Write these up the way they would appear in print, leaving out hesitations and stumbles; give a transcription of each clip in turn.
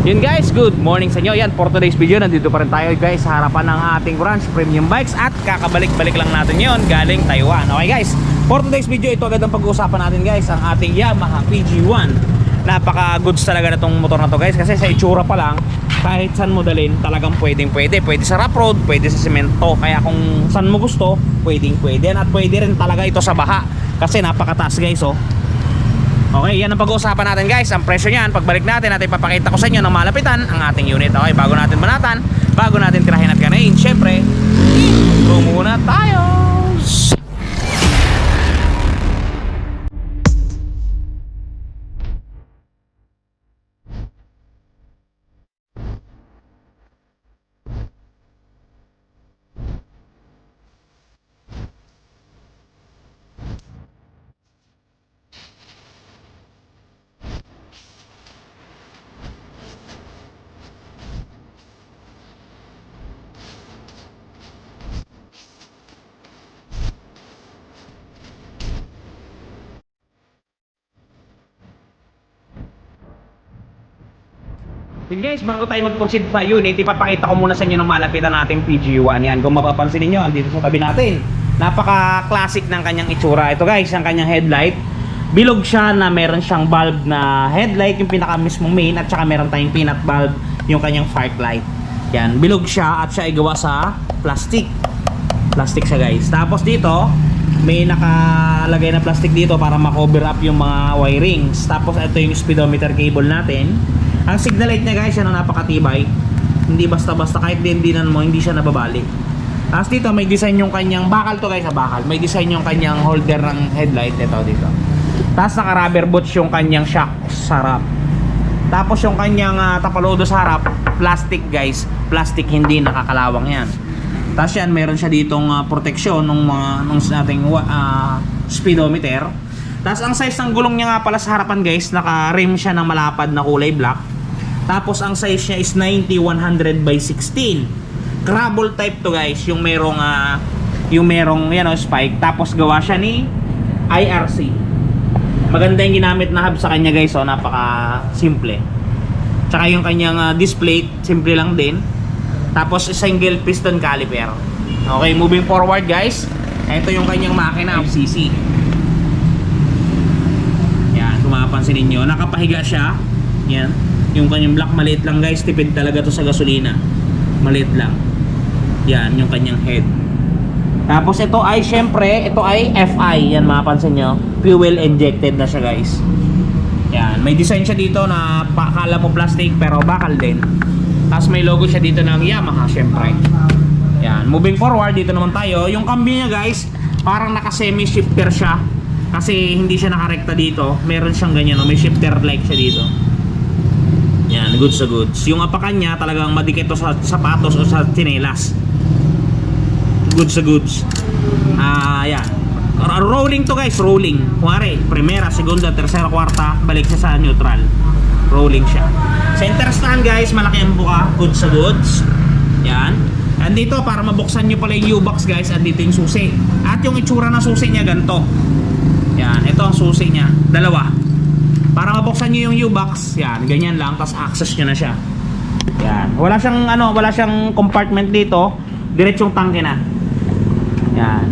Yun guys, good morning sa inyo. Yan, for today's video, nandito pa rin tayo guys sa harapan ng ating branch Premium Bikes. At kakabalik-balik lang natin yon galing Taiwan. Okay guys, for today's video, ito agad ang pag-uusapan natin guys, ang ating Yamaha PG1. Napaka-goods talaga na itong motor na to guys, kasi sa itsura pa lang, kahit saan mo dalhin, talagang pwede sa rough road, pwede sa semento. Kaya kung saan mo gusto, pwede. At pwede rin talaga ito sa baha, kasi napakataas guys oh. Okay, yan ang pag-uusapan natin guys. Ang presyo niyan, pagbalik natin ipapakita ko sa inyo ng malapitan ang ating unit. Okay, bago natin banatan, bago natin tirahin at ganahin, syempre, intro muna tayo. Sige guys, bago tayo mag-proceed sa unit, ipapakita ko muna sa inyo ng malapitan nating PG1. Yan, kung mapapansin niyo, andito sa tabi natin. Napaka-classic ng kanyang itsura. Ito guys, ang kanyang headlight. Bilog siya na meron siyang bulb na headlight, yung pinaka mismong main, at saka meron tayong peanut bulb, yung kanyang fog light. Yan, bilog siya at siya ay gawa sa plastic. Plastic siya guys. Tapos dito, may nakalagay na plastic dito para ma-cover up yung mga wirings. Tapos ito yung speedometer cable natin. Ang signal light niya guys, yan ang napakatibay. Hindi basta-basta, kahit dindinan mo, hindi siya nababalik. Tapos dito may design yung kanyang bakal to guys, sa bakal. May design yung kanyang holder ng headlight. Ito dito. Tapos naka-rubber boots yung kanyang shock sa harap. Tapos yung kanyang tapalodo sa harap, plastic guys. Plastic, hindi nakakalawang yan. Tapos yan, meron siya ditong proteksyon nung ating speedometer. Tapos ang size ng gulong niya nga pala sa harapan guys, naka-rim siya ng malapad na kulay black. Tapos ang size niya is 90-100 by 16. Crabble type to guys, yung merong yan spike. Tapos gawa siya ni IRC. Maganda yung ginamit na hub sa kanya guys, so napaka simple. Tsaka yung kanyang display, simple lang din. Tapos single piston caliper. Okay, moving forward guys, ito yung kanyang makina, FCC. Yan, kung mapapansin ninyo, nakapahiga siya. Yan, yung kanyang black, maliit lang guys, tipid talaga to sa gasolina. Maliit lang. Yan, yung kanyang head. Tapos ito ay, syempre, ito ay FI. Yan, mapapansin nyo, fuel injected na siya guys. Yan, may design siya dito na akala mo plastic pero bakal din. Tapos may logo siya dito ng Yamaha, syempre. Yan, moving forward, dito naman tayo. Yung cambio niya guys, parang naka semi shifter siya, kasi hindi siya nakarekta dito. Meron siyang ganyan, may shifter like siya dito. Yan, goods sa goods. Yung apakan niya talagang madikit to sa sapatos o sa tsinelas. Goods sa goods. Yan. Rolling to guys, rolling. Kuwari, primera, segunda, tercera, kwarta, balik siya sa neutral. Rolling siya. Center stand guys, malaki ang buka. Goods sa goods. Yan. Andito, para mabuksan nyo pala yung U-box guys, andito yung susi. At yung itsura ng susi niya, ganito. Yan, ito ang susi niya. Dalawa. Para mabuksan nyo yung U-box, yan, ganyan lang, tapos access nyo na siya. Yan. Wala siyang compartment dito, diretsong tangke na. Yan.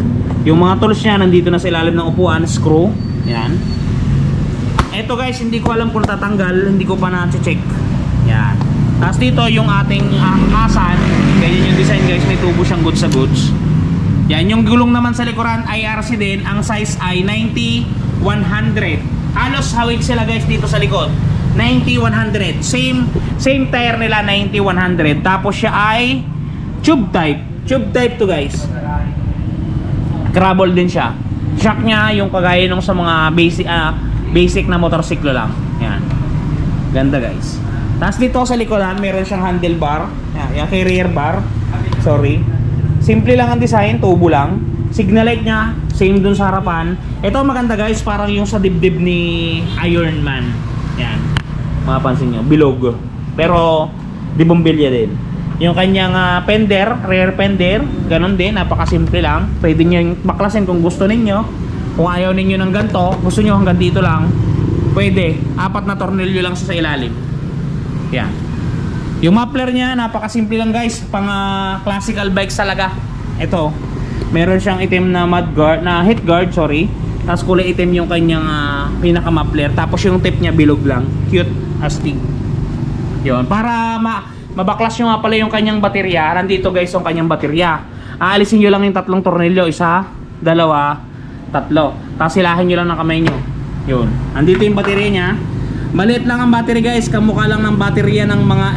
Yung mga tools niya nandito na sa ilalim ng upuan, screw. Yan. Ito guys, hindi ko alam kung tatanggal, hindi ko pa na-check. Yan. Tapos dito yung ating angkasan, ganyan yung design guys, may tubo siyang goods sa goods. Yan, yung gulong naman sa likuran, IRC din, ang size ay 90-100. Halos hawig sila guys dito sa likod. 90-100. Same tire nila, 90-100. Tapos siya ay tube type. Tube type to guys. Crabble din siya. Shock niya yung kagaya nung sa mga basic na motorsiklo lang. Yan. Ganda guys. Tapos dito sa likodan, meron siyang handlebar. Yan, rear bar. Sorry. Simple lang ang design, tubo lang. Signal light niya, same dun sa harapan. Ito maganda guys, parang yung sa dibdib ni Iron Man. Yan, mapapansin nyo, bilog. Pero di bombilya din. Yung kanyang fender, rear fender, ganun din, napakasimple lang. Pwede nyo baklasin kung gusto ninyo. Kung ayaw ninyo ng ganito, gusto nyo hanggang dito lang, pwede. 4 na tornilyo lang sa ilalim. Yan. Yung muffler niya, napakasimple lang guys. Pang classical bikes talaga. Ito, meron siyang itim na mud guard, na heat guard, sorry. Tapos kulay itim yung kanyang pinaka-muffler. Tapos yung tip niya bilog lang. Cute astig. Yun, para mabaklas nyo nga pala yung kanyang baterya. Nandito guys yung kanyang baterya. Aalisin nyo lang yung 3 tornilyo. 1, 2, 3. Tapos hilahin nyo lang ng kamay nyo. Yun, nandito yung baterya niya. Maliit lang ang battery guys. Kamukha lang ng baterya ng mga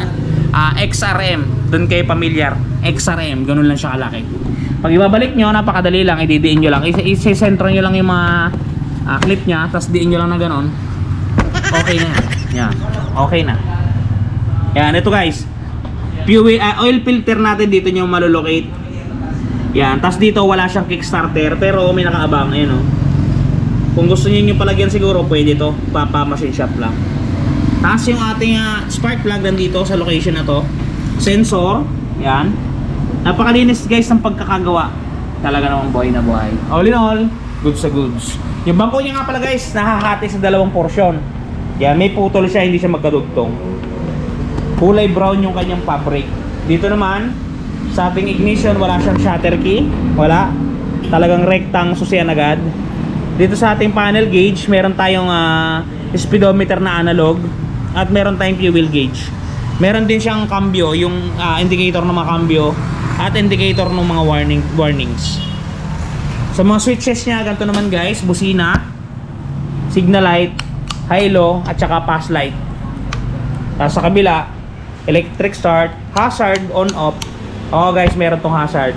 XRM. Doon kayo pamilyar. XRM, ganun lang siya kalaki. Pag ibabalik nyo, napakadali lang. Ididiin nyo lang. Isisentro nyo lang yung mga clip nya. Tapos diin nyo lang na ganun. Okay na yan. Okay na. Yan, ito guys. Fuel, oil filter natin dito nyo malolocate. Yan, tapos dito wala siyang kickstarter. Pero may nakaabang. Ayan o. Kung gusto nyo palagyan siguro, pwede to. Machine shop lang. Tapos yung ating spark plug nandito sa location na to. Sensor. Yan. Napakalinis guys ng pagkakagawa. Talaga namang buhay na buhay. All in all, goods sa goods. Yung bangko niya nga pala guys, nakahati sa 2 porsyon. Yan, may putol siya, hindi siya magkadugtong. Kulay brown yung kanyang fabric. Dito naman, sa ating ignition, wala siyang shutter key. Wala. Talagang rectang susian agad. Dito sa ating panel gauge, meron tayong speedometer na analog. At meron tayong fuel gauge. Meron din siyang cambio, yung indicator ng mga cambio at indicator ng mga warnings. Sa mga switches niya, ganito naman guys, busina, signal light, high-low at saka pass light. Tapos sa kabila, electric start, hazard on-off. Oo guys, meron tong hazard.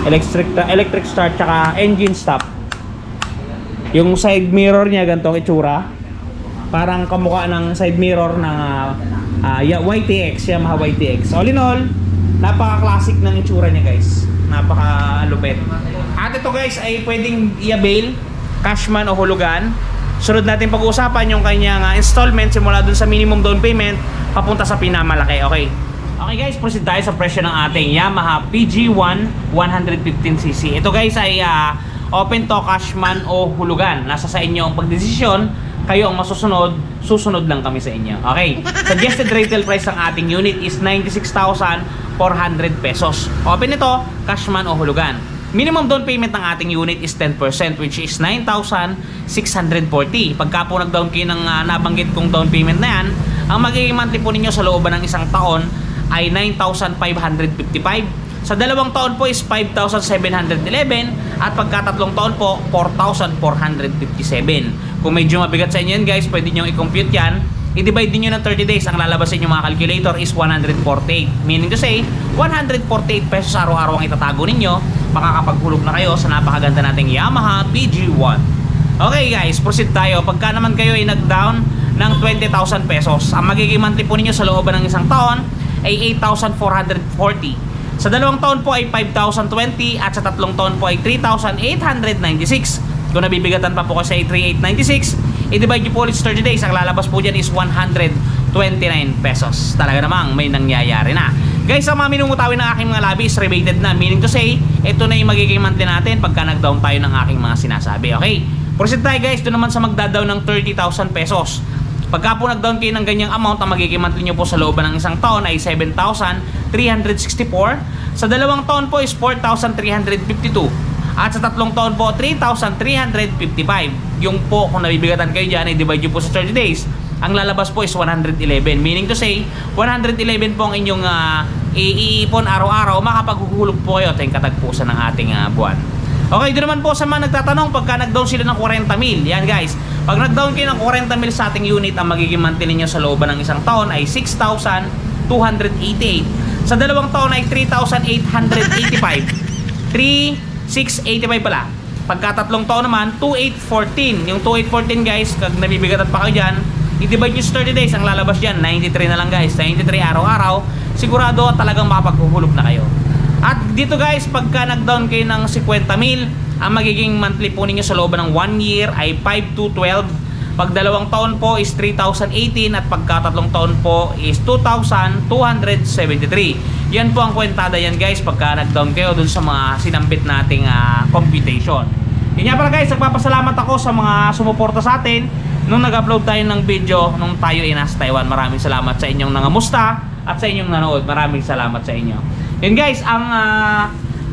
Electric start tsaka engine stop. Yung side mirror niya ganitong itsura. Parang kamukha ng side mirror ng YTX, Yamaha YTX. All in all, napaka-classic ng itsura niya guys. Napaka-lupet. At ito guys ay pwedeng i-avail, cashman o hulugan. Sunod natin pag-uusapan yung kanyang installment simula dun sa minimum down payment papunta sa pinamalaki. Okay. Okay guys, proceed tayo sa presyo ng ating Yamaha PG1 115cc. Ito guys ay open to cashman o hulugan. Nasa sa inyo ang pagdesisyon. Kayo ang masusunod, susunod lang kami sa inyo. Okay. Suggested retail price ng ating unit is 96,400 pesos. Open ito, cashman o hulugan. Minimum down payment ng ating unit is 10% which is 9,640. Pagka po nag-down kayo ng nabanggit kong down payment na yan, ang magiging monthly po ninyo sa looban ng 1 taon ay 9,555. Sa 2 taon po is 5,711 at pagka 3 taon po 4,457. Kung medyo mabigat sa inyo yan guys, pwede nyo i-compute yan. I-divide niyo ng 30 days. Ang lalabas sa inyo mga calculator is 148. Meaning to say, 148 pesos araw-araw ang itatago ninyo. Makakapaghulog na kayo sa napakaganda nating Yamaha PG1. Okay guys, proceed tayo. Pagka naman kayo ay nag-down ng 20,000 pesos, ang magiging monthly po ninyo sa looban ng 1 taon ay 8,440. Sa 2 taon po ay 5,020 at sa 3 taon po ay 3,896. Kung nabibigatan pa po kasi ay 3,896, i-divide nyo po ulit 30 days. Ang lalabas po dyan is 129 pesos. Talaga namang may nangyayari na. Guys, ang mga minumutawin ng aking mga labi is rebated na. Meaning to say, ito na yung magiging monthly natin pagka nag-down tayo ng aking mga sinasabi. Okay? Proceed tayo guys, doon naman sa magda-down ng 30,000 pesos. Pagka po nag-down kayo ng ganyang amount, ang magiging monthly nyo po sa looban ng 1 taon ay 7,364. Sa 2 taon po is 4,352. At sa 3 taon po, 3,355. Yung po, kung nabibigatan kayo dyan, i-divide nyo po sa 30 days. Ang lalabas po is 111. Meaning to say, 111 po ang inyong iipon araw-araw. Makapaghuhulog po kayo. Ito yung katagpusan ng ating buwan. Okay, doon naman po sa mga nagtatanong, pagka nag-down sila ng 40 mil. Yan guys, pag nag-down kayo ng 40 mil sa ating unit, ang magiging monthly ninyo sa looban ng 1 taon ay 6,288. Sa 2 taon ay 3,885. 3,685 pala. Pagka 3 taon naman, 2,814. Yung 2,814 guys, kag nabibigatan pa kayo dyan, i-divide nyo sa 30 days, ang lalabas dyan, 93 na lang guys. 93 araw-araw, sigurado talagang makapaghuhulog na kayo. At dito guys, pagka nag-down kayo ng 50 mil, ang magiging monthly po ninyo sa looban ng 1 year ay 5,212. Pag 2 taon po is 3,018 at pagka 3 taon po is 2,273. Yan po ang kwentada yan guys pagka nag-down kayo dun sa mga sinambit nating computation. Yun nga pala guys, nagpapasalamat ako sa mga sumuporta sa atin nung nag-upload tayo ng video nung tayo ay nasa Taiwan. Maraming salamat sa inyong nangamusta at sa inyong nanood. Maraming salamat sa inyo. Yun guys, ang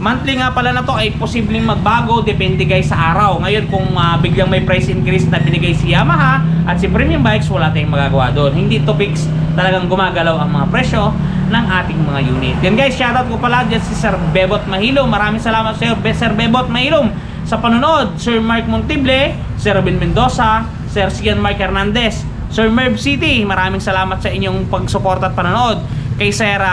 monthly nga pala na to ay posibleng magbago, depende guys sa araw. Ngayon kung biglang may price increase na binigay si Yamaha at si Premium Bikes, wala tayong magagawa doon. Hindi to fix, talagang gumagalaw ang mga presyo ng ating mga unit. Yan guys, shoutout ko pala dyan si Sir Bebot Mahilom. Maraming salamat sa iyo, Sir Bebot Mahilom, sa panonood. Sir Mark Montible, Sir Robin Mendoza, Sir Sian Mark Hernandez, Sir Merv City, maraming salamat sa inyong pagsuporta at panonood. Kay Sir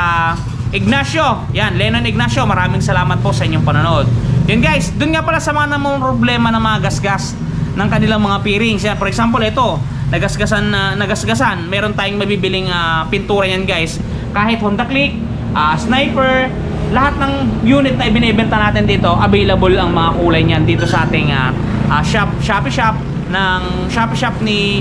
Ignacio, yan, Lennon Ignacio, maraming salamat po sa inyong panonood. Yun guys, dun nga pala sa mga namang problema ng mga gasgas ng kanilang mga bearings. Yan, for example, ito, nagasgasan, meron tayong mabibiling pintura yan guys. Kahit Honda Click, Sniper, lahat ng unit na ibinebenta natin dito, available ang mga kulay niyan dito sa ating Shopee Shop ng Shopee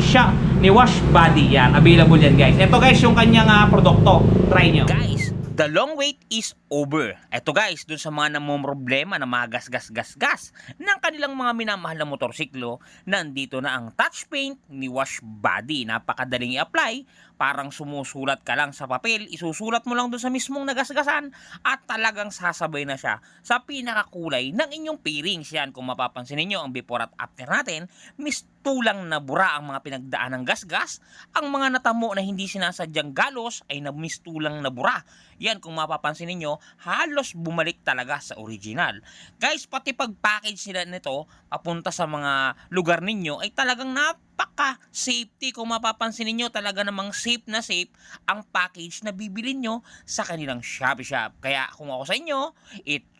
Shop ni Wash Body. Yan, available yan guys. Ito guys yung kanyang produkto. Try nyo. Guys, the long wait is over. Ito guys, dun sa mga namumroblema na mga gas ng kanilang mga minamahal na motorsiklo, nandito na ang touch paint ni Wash Body. Napakadaling i-apply, parang sumusulat ka lang sa papel, isusulat mo lang dun sa mismong nagasgasan at talagang sasabay na siya sa pinakakulay ng inyong bearings. Yan, kung mapapansin niyo ang before at after natin, mistulang na bura ang mga pinagdaan ng gasgas. Ang mga natamo na hindi sinasadyang galos ay mistulang na bura. Yan, kung mapapansin niyo, halos bumalik talaga sa original. Guys, pati pag-package nila nito papunta sa mga lugar ninyo ay talagang napaka-safety. Kung mapapansin niyo, talaga namang safe na safe ang package na bibili nyo sa kanilang Shopee Shop. Kaya kung ako sa inyo,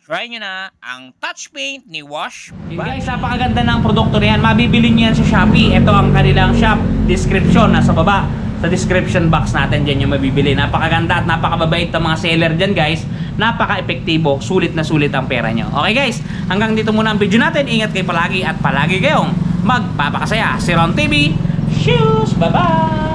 try nyo na ang touch paint ni Wash Body. Guys, napakaganda ng produkto na yan. Mabibili nyo yan sa Shopee. Ito ang kanilang shop description nasa baba. Sa description box natin dyan yung mabibili. Napakaganda at napakababait ang mga seller dyan guys. Napaka-epektibo. Sulit na sulit ang pera nyo. Okay guys, hanggang dito muna ang video natin. Ingat kayo palagi at palagi kayong magpapakasaya. Si Ron TV. Shoes! Bye-bye!